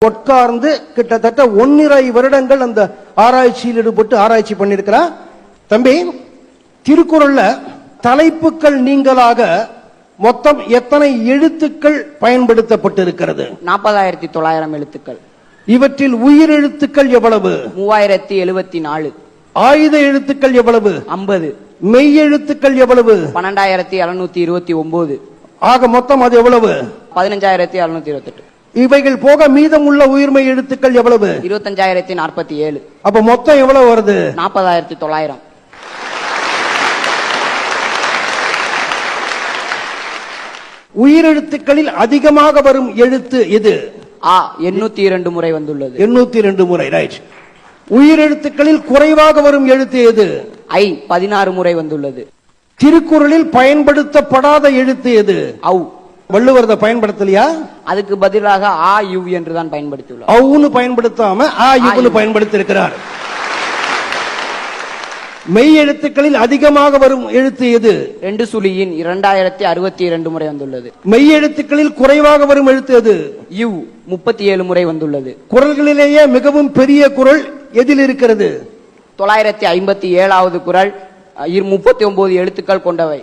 உட்கார்ந்து கிட்டத்தட்ட 1.5 வருடங்கள் அந்த ஆராய்ச்சியில் ஈடுபட்டு ஆராய்ச்சி பண்ணிருக்கிறா. தம்பி, திருக்குறள்ல தலைப்புகள் நீங்களாக மொத்தம் எத்தனை எழுத்துக்கள் பயன்படுத்தப்பட்டிருக்கிறது? 40,900 எழுத்துக்கள். இவற்றில் உயிர் எழுத்துக்கள் எவ்வளவு? 3074. ஆயுத எழுத்துக்கள் எவ்வளவு? 50. மெய் எழுத்துக்கள் எவ்வளவு? 12,729. ஆக மொத்தம் அது எவ்வளவு? 15,628. இவைகள் போக மீதம் உள்ள உயிர்மை எழுத்துக்கள் எவ்வளவு? 25,047. அப்ப மொத்தம் எவ்வளவு வருது? 40,900. உயிரெழுத்துக்களில் அதிகமாக வரும் எழுத்து எது? ஆ 802 முறை வந்துள்ளது. 802 முறை, ரைட். உயிரெழுத்துக்களில் குறைவாக வரும் எழுத்து எது? ஐ 16 முறை வந்துள்ளது. திருக்குறளில் பயன்படுத்தப்படாத எழுத்து எது? ஔ. வள்ளுவர் பயன்படுத்தலையா? அதுக்கு பதிலாக ஆ யு என்று தான் பயன்படுத்தியுள்ளார். ஔன்னு பயன்படுத்தாம ஆ யுன்னு பயன்படுத்தி இருக்கிறார். மெய் எழுத்துக்களில் அதிகமாக வரும் எழுத்து எது? 2 சுழியின் 2062 முறை வந்துள்ளது. மெய் எழுத்துக்களில் குறைவாக வரும் எழுத்து எது? யு 37 முறை வந்துள்ளது. குறள்களிலேயே மிகவும் பெரிய குறள் எதில் இருக்கிறது? 957வது குறள் 39 எழுத்துக்கள் கொண்டவை.